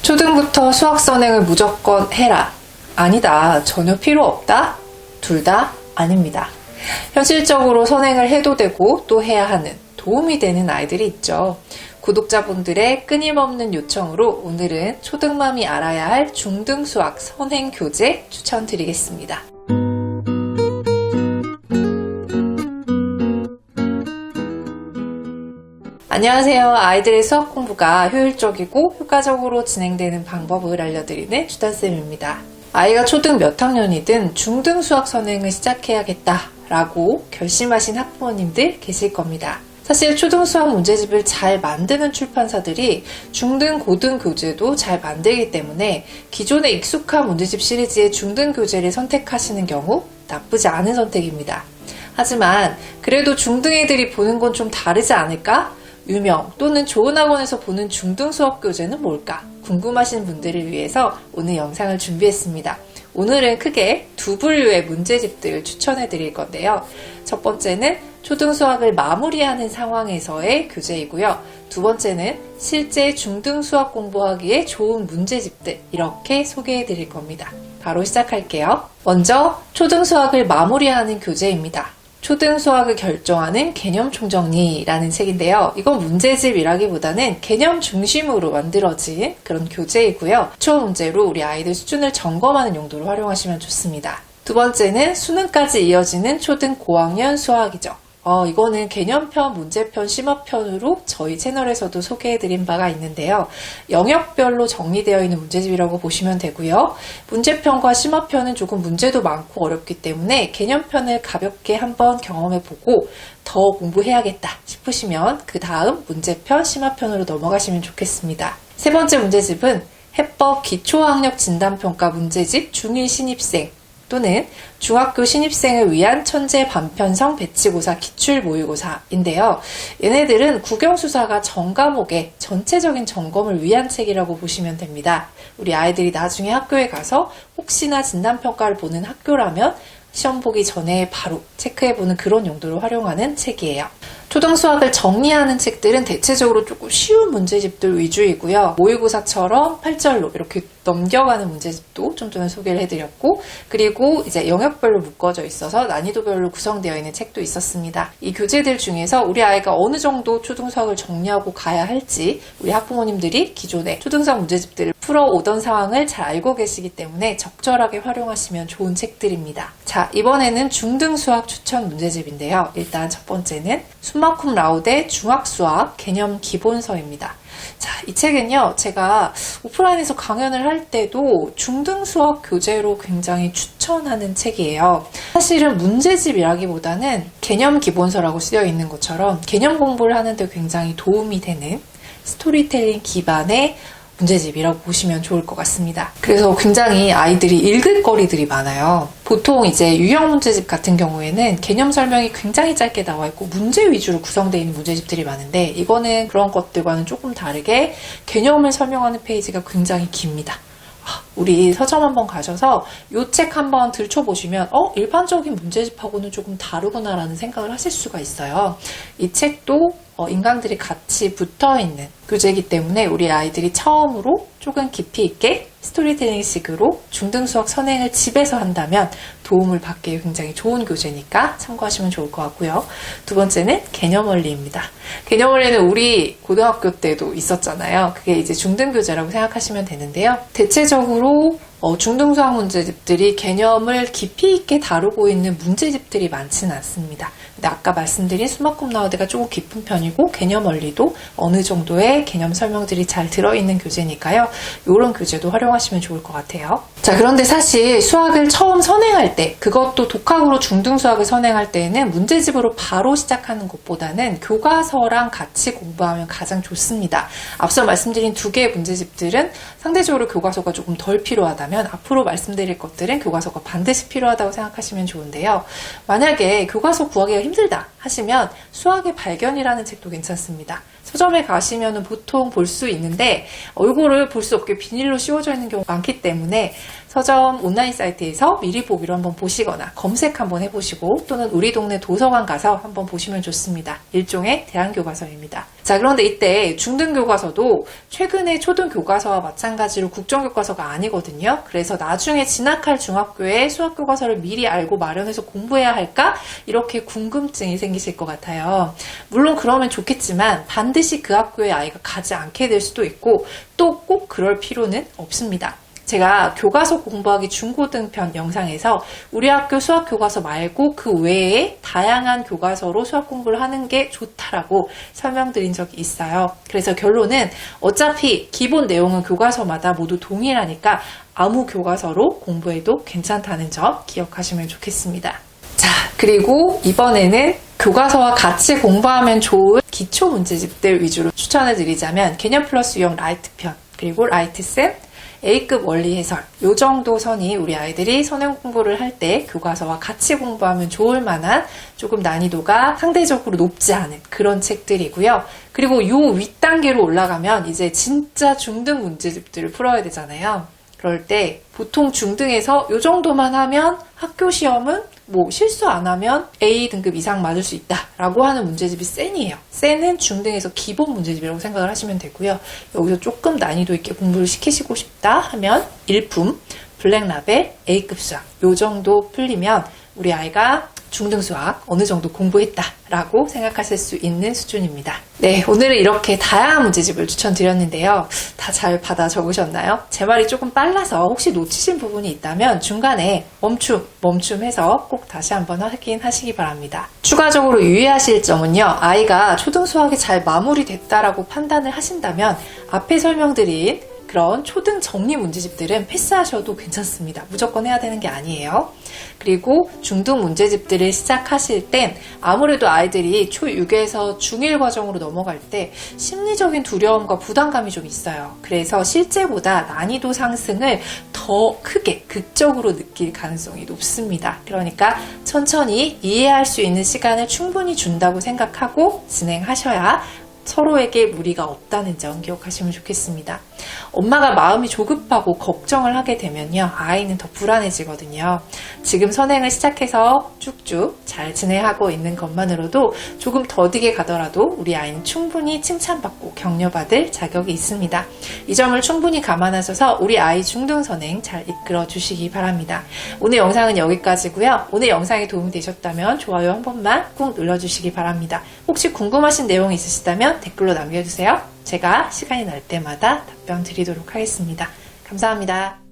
초등부터 수학 선행을 무조건 해라. 아니다. 전혀 필요 없다. 둘 다 아닙니다. 현실적으로 선행을 해도 되고 또 해야 하는 도움이 되는 아이들이 있죠. 구독자분들의 끊임없는 요청으로 오늘은 초등맘이 알아야 할 중등 수학 선행 교재 추천드리겠습니다. 안녕하세요. 아이들의 수학 공부가 효율적이고 효과적으로 진행되는 방법을 알려드리는 주단쌤입니다. 아이가 초등 몇 학년이든 중등 수학 선행을 시작해야겠다라고 결심하신 학부모님들 계실 겁니다. 사실 초등 수학 문제집을 잘 만드는 출판사들이 중등, 고등 교재도 잘 만들기 때문에 기존의 익숙한 문제집 시리즈의 중등 교재를 선택하시는 경우 나쁘지 않은 선택입니다. 하지만 그래도 중등 애들이 보는 건 좀 다르지 않을까? 유명 또는 좋은 학원에서 보는 중등 수학 교재는 뭘까? 궁금하신 분들을 위해서 오늘 영상을 준비했습니다. 오늘은 크게 두 분류의 문제집들을 추천해 드릴 건데요. 첫 번째는 초등 수학을 마무리하는 상황에서의 교재이고요. 두 번째는 실제 중등 수학 공부하기에 좋은 문제집들 이렇게 소개해 드릴 겁니다. 바로 시작할게요. 먼저 초등 수학을 마무리하는 교재입니다. 초등 수학을 결정하는 개념 총정리라는 책인데요. 이건 문제집이라기보다는 개념 중심으로 만들어진 그런 교재이고요. 기초 문제로 우리 아이들 수준을 점검하는 용도로 활용하시면 좋습니다. 두 번째는 수능까지 이어지는 초등 고학년 수학이죠. 이거는 개념편, 문제편, 심화편으로 저희 채널에서도 소개해드린 바가 있는데요. 영역별로 정리되어 있는 문제집이라고 보시면 되고요. 문제편과 심화편은 조금 문제도 많고 어렵기 때문에 개념편을 가볍게 한번 경험해보고 더 공부해야겠다 싶으시면 그 다음 문제편, 심화편으로 넘어가시면 좋겠습니다. 세 번째 문제집은 해법 기초학력 진단평가 문제집 중1 신입생 또는 중학교 신입생을 위한 천재 반편성 배치고사 기출 모의고사인데요. 얘네들은 국영수사가 전 과목의 전체적인 점검을 위한 책이라고 보시면 됩니다. 우리 아이들이 나중에 학교에 가서 혹시나 진단평가를 보는 학교라면 시험 보기 전에 바로 체크해보는 그런 용도로 활용하는 책이에요. 초등 수학을 정리하는 책들은 대체적으로 조금 쉬운 문제집들 위주이고요. 모의고사처럼 8절로 이렇게 넘겨가는 문제집도 좀 전에 소개를 해드렸고, 그리고 이제 영역별로 묶어져 있어서 난이도별로 구성되어 있는 책도 있었습니다. 이 교재들 중에서 우리 아이가 어느 정도 초등 수학을 정리하고 가야 할지 우리 학부모님들이 기존에 초등 수학 문제집들을 풀어오던 상황을 잘 알고 계시기 때문에 적절하게 활용하시면 좋은 책들입니다. 자, 이번에는 중등 수학 추천 문제집인데요. 일단 첫 번째는 숨마쿰 라우데 중학수학 개념 기본서입니다. 자, 이 책은요, 제가 오프라인에서 강연을 할 때도 중등 수학 교재로 굉장히 추천하는 책이에요. 사실은 문제집이라기보다는 개념 기본서라고 쓰여 있는 것처럼 개념 공부를 하는데 굉장히 도움이 되는 스토리텔링 기반의 문제집이라고 보시면 좋을 것 같습니다. 그래서 굉장히 아이들이 읽을 거리들이 많아요. 보통 이제 유형 문제집 같은 경우에는 개념 설명이 굉장히 짧게 나와 있고 문제 위주로 구성되어 있는 문제집들이 많은데 이거는 그런 것들과는 조금 다르게 개념을 설명하는 페이지가 굉장히 깁니다. 우리 서점 한번 가셔서 이 책 한번 들춰보시면 일반적인 문제집하고는 조금 다르구나라는 생각을 하실 수가 있어요. 이 책도 인강들이 같이 붙어있는 교재이기 때문에 우리 아이들이 처음으로 조금 깊이 있게 스토리텔링식으로 중등 수학 선행을 집에서 한다면 도움을 받기에 굉장히 좋은 교재니까 참고하시면 좋을 것 같고요. 두 번째는 개념 원리입니다. 개념 원리는 우리 고등학교 때도 있었잖아요. 그게 이제 중등 교재라고 생각하시면 되는데요. 대체적으로 중등 수학 문제집들이 개념을 깊이 있게 다루고 있는 문제집들이 많지는 않습니다. 근데 아까 말씀드린 숨마쿰 라우데가 조금 깊은 편이고 개념 원리도 어느 정도의 개념 설명들이 잘 들어있는 교재니까요. 이런 교재도 활용하시면 좋을 것 같아요. 자, 그런데 사실 수학을 처음 선행할 때, 그것도 독학으로 중등 수학을 선행할 때에는 문제집으로 바로 시작하는 것보다는 교과서랑 같이 공부하면 가장 좋습니다. 앞서 말씀드린 두 개의 문제집들은 상대적으로 교과서가 조금 덜 필요하다면 앞으로 말씀드릴 것들은 교과서가 반드시 필요하다고 생각하시면 좋은데요. 만약에 교과서 구하기가 힘들다 하시면 수학의 발견이라는 책도 괜찮습니다. 서점에 가시면 보통 볼 수 있는데 얼굴을 볼 수 없게 비닐로 씌워져 있는 경우가 많기 때문에 서점 온라인 사이트에서 미리 보기로 한번 보시거나 검색 한번 해보시고 또는 우리 동네 도서관 가서 한번 보시면 좋습니다. 일종의 대안교과서입니다. 자, 그런데 이때 중등교과서도 최근에 초등교과서와 마찬가지로 국정교과서가 아니거든요. 그래서 나중에 진학할 중학교에 수학교과서를 미리 알고 마련해서 공부해야 할까? 이렇게 궁금증이 생기실 것 같아요. 물론 그러면 좋겠지만 반드시 그 학교의 아이가 가지 않게 될 수도 있고 또 꼭 그럴 필요는 없습니다. 제가 교과서 공부하기 중고등 편 영상에서 우리 학교 수학 교과서 말고 그 외에 다양한 교과서로 수학 공부를 하는 게 좋다라고 설명드린 적이 있어요. 그래서 결론은 어차피 기본 내용은 교과서마다 모두 동일하니까 아무 교과서로 공부해도 괜찮다는 점 기억하시면 좋겠습니다. 자, 그리고 이번에는 교과서와 같이 공부하면 좋은 기초 문제집들 위주로 추천을 드리자면 개념 플러스 유형 라이트 편, 그리고 라이트쌤, A급 원리 해설 요 정도 선이 우리 아이들이 선행 공부를 할 때 교과서와 같이 공부하면 좋을 만한 조금 난이도가 상대적으로 높지 않은 그런 책들이고요. 그리고 요 윗단계로 올라가면 이제 진짜 중등 문제집들을 풀어야 되잖아요. 그럴 때 보통 중등에서 요 정도만 하면 학교 시험은 뭐 실수 안 하면 A 등급 이상 맞을 수 있다라고 하는 문제집이 센이에요. 센은 중등에서 기본 문제집이라고 생각을 하시면 되고요. 여기서 조금 난이도 있게 공부를 시키시고 싶다 하면 일품, 블랙라벨, A급 수학 요 정도 풀리면 우리 아이가 중등 수학 어느 정도 공부했다라고 생각하실 수 있는 수준입니다. 네, 오늘은 이렇게 다양한 문제집을 추천드렸는데요. 다 잘 받아 적으셨나요? 제 말이 조금 빨라서 혹시 놓치신 부분이 있다면 중간에 멈춤해서 꼭 다시 한번 확인하시기 바랍니다. 추가적으로 유의하실 점은요. 아이가 초등 수학이 잘 마무리됐다라고 판단을 하신다면 앞에 설명드린 그런 초등 정리 문제집들은 패스하셔도 괜찮습니다. 무조건 해야 되는 게 아니에요. 그리고 중등 문제집들을 시작하실 땐 아무래도 아이들이 초6에서 중1 과정으로 넘어갈 때 심리적인 두려움과 부담감이 좀 있어요. 그래서 실제보다 난이도 상승을 더 크게 극적으로 느낄 가능성이 높습니다. 그러니까 천천히 이해할 수 있는 시간을 충분히 준다고 생각하고 진행하셔야 서로에게 무리가 없다는 점 기억하시면 좋겠습니다. 엄마가 마음이 조급하고 걱정을 하게 되면요. 아이는 더 불안해지거든요. 지금 선행을 시작해서 쭉쭉 잘 진행하고 있는 것만으로도 조금 더디게 가더라도 우리 아이는 충분히 칭찬받고 격려받을 자격이 있습니다. 이 점을 충분히 감안하셔서 우리 아이 중등 선행 잘 이끌어 주시기 바랍니다. 오늘 영상은 여기까지고요. 오늘 영상이 도움이 되셨다면 좋아요 한 번만 꾹 눌러주시기 바랍니다. 혹시 궁금하신 내용이 있으시다면 댓글로 남겨주세요. 제가 시간이 날 때마다 답변 드리도록 하겠습니다. 감사합니다.